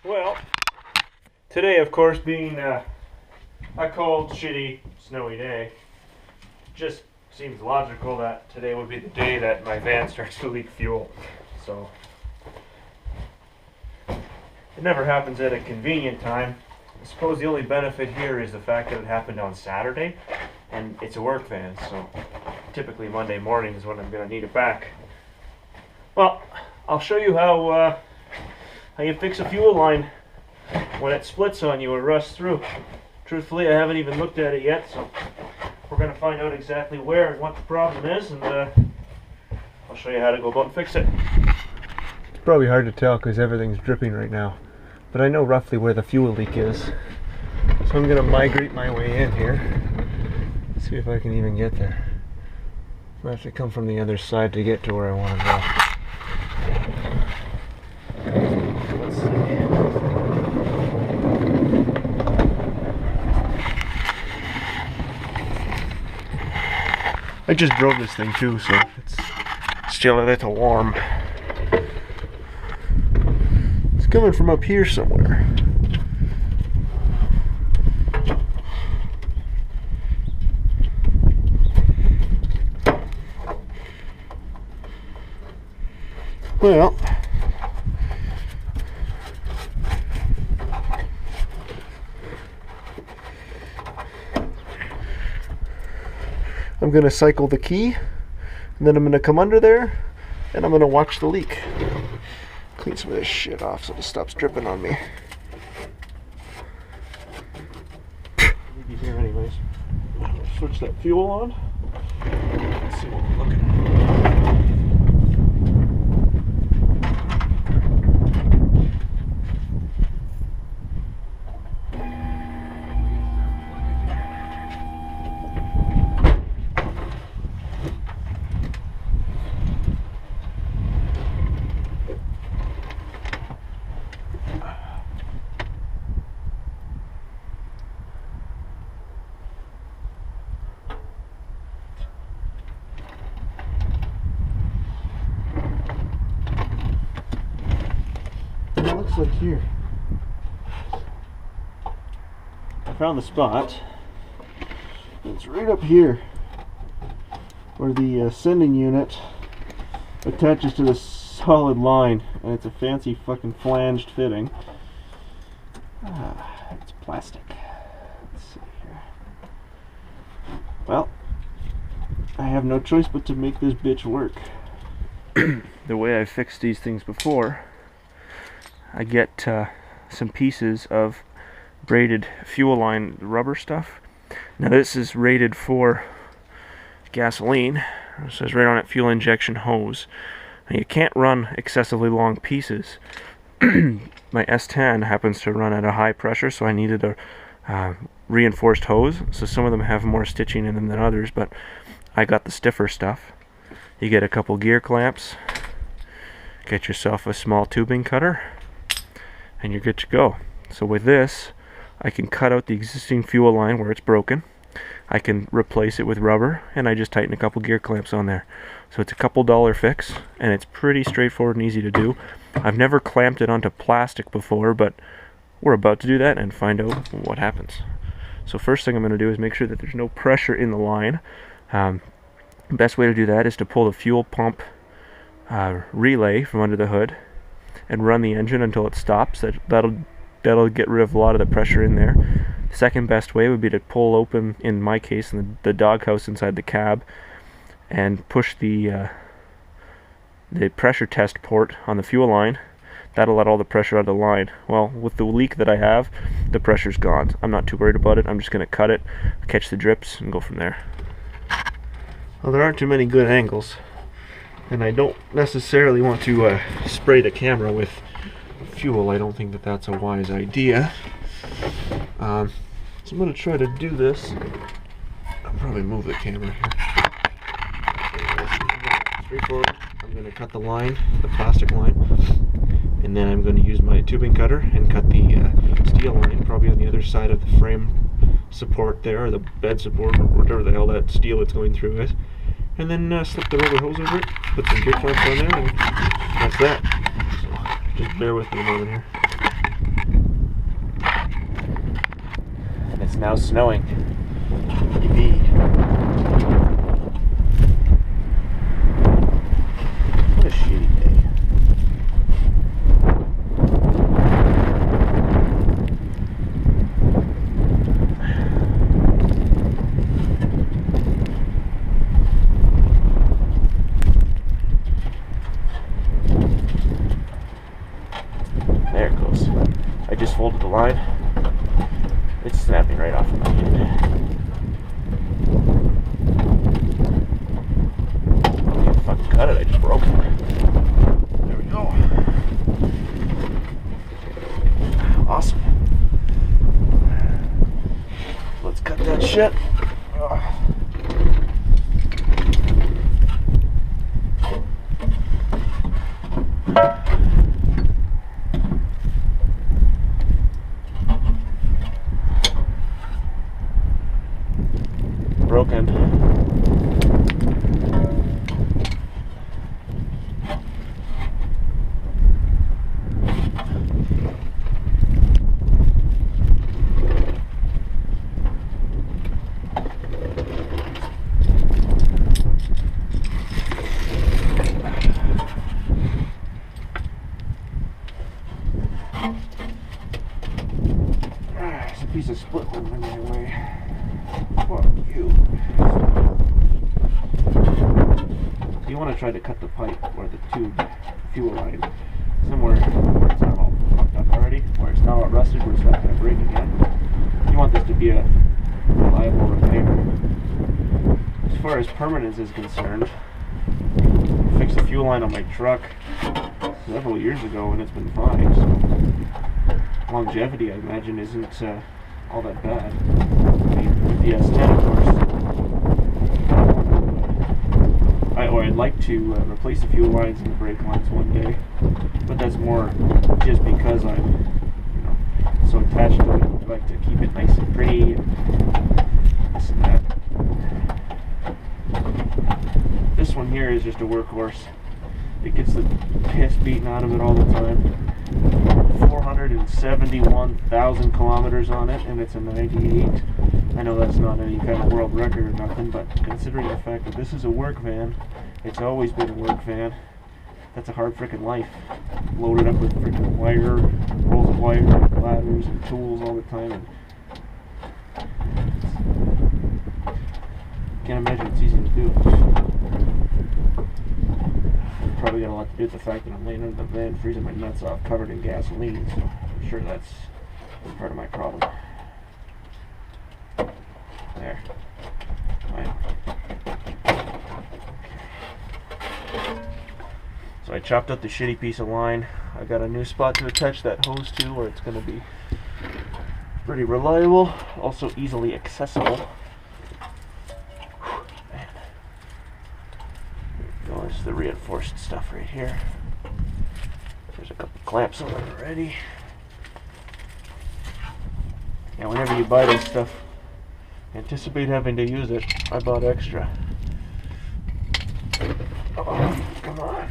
Well, today, of course, being a cold, shitty, snowy day, just seems logical that today would be the day that my van starts to leak fuel. So, it never happens at a convenient time. I suppose the only benefit here is the fact that it happened on Saturday, and it's a work van, so typically Monday morning is when I'm going to need it back. Well, I'll show you how you fix a fuel line when it splits on you or rusts through. Truthfully, I haven't even looked at it yet, so we're going to find out exactly where and what the problem is, and I'll show you how to go about and fix it. It's probably hard to tell because everything's dripping right now, but I know roughly where the fuel leak is. So I'm going to migrate my way in here. See if I can even get there. I have to come from the other side to get to where I want to go. Let's see. I just drove this thing too, so it's still a little warm. It's coming from up here somewhere. Well, I'm going to cycle the key, and then I'm going to come under there, and I'm going to watch the leak. Clean some of this shit off so it stops dripping on me. Leave you here anyways. Switch that fuel on. Let's see what we're looking at. Looks like here. I found the spot. It's right up here where the sending unit attaches to the solid line, and it's a fancy fucking flanged fitting. It's plastic. Let's see here. Well, I have no choice but to make this bitch work. The way I've fixed these things before, I get some pieces of braided fuel line rubber stuff. Now this is rated for gasoline. It says right on it, fuel injection hose. Now you can't run excessively long pieces. My S10 happens to run at a high pressure, so I needed a reinforced hose. So some of them have more stitching in them than others, but I got the stiffer stuff. You get a couple gear clamps, get yourself a small tubing cutter, and you're good to go. So with this, I can cut out the existing fuel line where it's broken. I can replace it with rubber, and I just tighten a couple gear clamps on there. So it's a couple dollar fix, and it's pretty straightforward and easy to do. I've never clamped it onto plastic before, but we're about to do that and find out what happens. So first thing I'm going to do is make sure that there's no pressure in the line. Best way to do that is to pull the fuel pump relay from under the hood and run the engine until it stops. That'll get rid of a lot of the pressure in there. The second best way would be to pull open, in my case, the doghouse inside the cab, and push the pressure test port on the fuel line. That'll let all the pressure out of the line. Well, with the leak that I have, the pressure's gone. I'm not too worried about it. I'm just going to cut it, catch the drips, and go from there. Well, there aren't too many good angles, and I don't necessarily want to spray the camera with fuel. I don't think that that's a wise idea. So I'm going to try to do this. I'll probably move the camera here. Straightforward. I'm going to cut the line, the plastic line, and then I'm going to use my tubing cutter and cut the steel line, probably on the other side of the frame support there, or the bed support, or whatever the hell that steel it's going through is. And then slip the rubber hose over it, put some gear clamps on there, and that's that. So just bear with me a moment here. now snowing. Yippee. What a shitty day. There it goes. I just folded the line. It's snapping right off of my hand. I didn't fucking cut it, I just broke it. There we go. Awesome. Let's cut that shit. Broken. There's a piece of split wood in my way. Fuck you. So you want to try to cut the pipe or the tube fuel line somewhere where it's not all fucked up already, where it's not all rusted, where it's not going to break again. You want this to be a reliable repair. As far as permanence is concerned, I fixed the fuel line on my truck several years ago and it's been fine. So longevity, I imagine, isn't all that bad. I mean, with the S10, of course, I'd like to replace the fuel lines and the brake lines one day, but that's more just because I'm, you know, so attached to it. I like to keep it nice and pretty, and this and that. This one here is just a workhorse. It gets the piss beaten out of it all the time. 471,000 kilometers on it, and it's a 98. I know that's not any kind of world record or nothing, but considering the fact that this is a work van, it's always been a work van, that's a hard frickin' life. Loaded up with frickin' wire, rolls of wire, and ladders, and tools all the time. And can't imagine it's easy to do. Probably got a lot to do with the fact that I'm laying under the van, freezing my nuts off, covered in gasoline, so I'm sure that's part of my problem. There. Right. So I chopped up the shitty piece of line. I got a new spot to attach that hose to where it's going to be pretty reliable, also easily accessible. There's the reinforced stuff right here. There's a couple clamps on it already. Yeah, whenever you buy this stuff, anticipate having to use it. I bought extra. Oh, come on.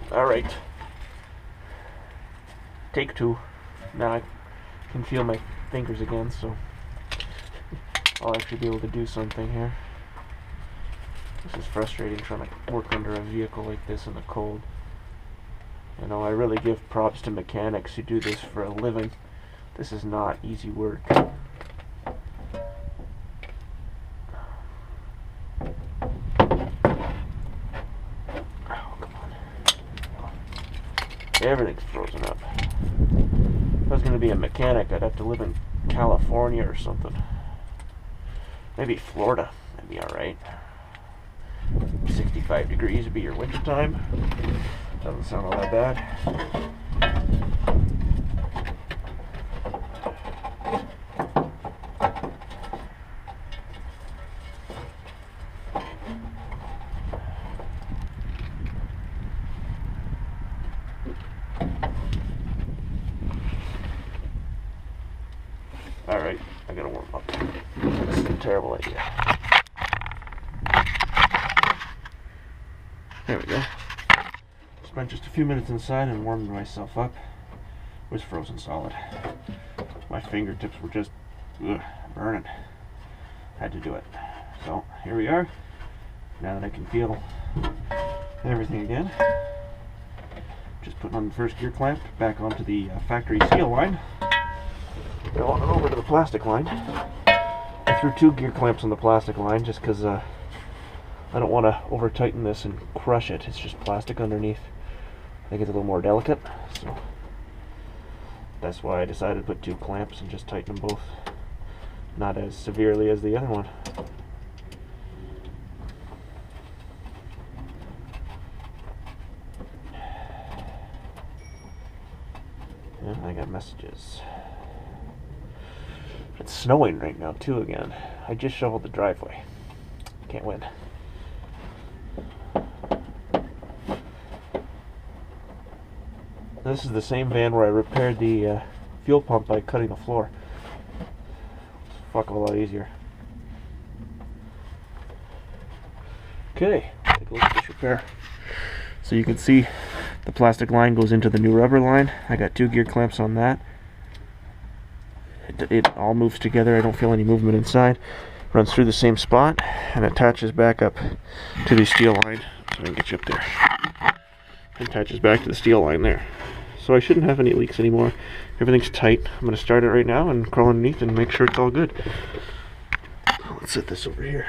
Alright. Take two. Now I can feel my fingers again, so I'll actually be able to do something here. This is frustrating trying to work under a vehicle like this in the cold. You know, I really give props to mechanics who do this for a living. This is not easy work. Everything's frozen up. If I was going to be a mechanic, I'd have to live in California or something. Maybe Florida. That'd be alright. 65 degrees would be your winter time. Doesn't sound all that bad. Alright, I gotta warm up. This is a terrible idea. There we go. Spent just a few minutes inside and warmed myself up. It was frozen solid. My fingertips were just burning. Had to do it. So here we are. Now that I can feel everything again, just putting on the first gear clamp back onto the factory seal line. Going over to the plastic line. I threw 2 gear clamps on the plastic line just because I don't want to over tighten this and crush it. It's just plastic underneath. I think it's a little more delicate, so that's why I decided to put 2 clamps and just tighten them both. Not as severely as the other one. Yeah, I got messages. It's snowing right now too again. I just shoveled the driveway. Can't win. This is the same van where I repaired the fuel pump by cutting the floor. It's a fuck of a lot easier. Okay, take a look at this repair. So you can see the plastic line goes into the new rubber line. I got 2 gear clamps on that. It all moves together. I don't feel any movement inside. Runs through the same spot and attaches back up to the steel line. So I can get you up there. Attaches back to the steel line there. So I shouldn't have any leaks anymore. Everything's tight. I'm going to start it right now and crawl underneath and make sure it's all good. Let's set this over here.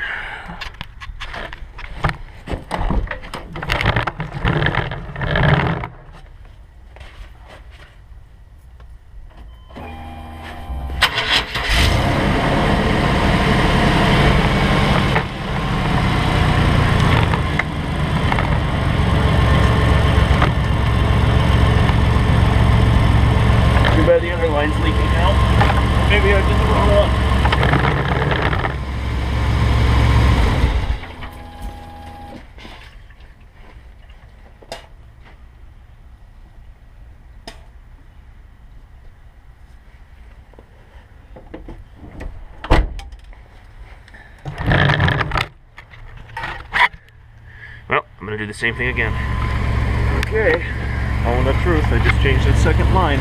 The other line's leaking out. Maybe I did the wrong one. Well, I'm gonna do the same thing again. Okay, telling the truth, I just changed that second line.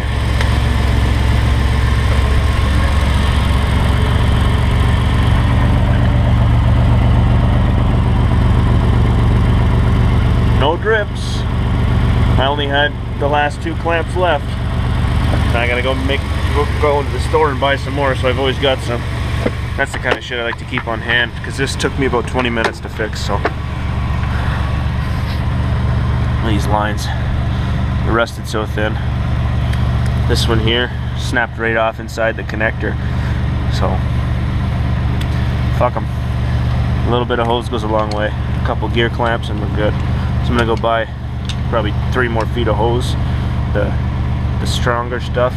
No drips. I only had the last 2 clamps left. I gotta go into the store and buy some more, so I've always got some. That's the kind of shit I like to keep on hand, because this took me about 20 minutes to fix, so. These lines are rusted so thin. This one here snapped right off inside the connector, so fuck them. A little bit of hose goes a long way. A couple gear clamps and we're good. So I'm gonna go buy probably 3 more feet of hose, the stronger stuff,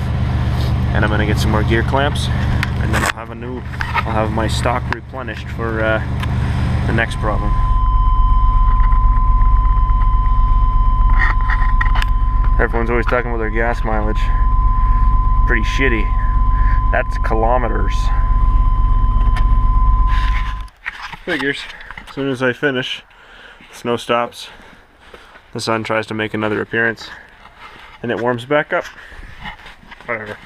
and I'm gonna get some more gear clamps, and then I'll have my stock replenished for the next problem. Everyone's always talking about their gas mileage. Pretty shitty. That's kilometers. Figures. As soon as I finish, the snow stops. The sun tries to make another appearance, and it warms back up. Whatever.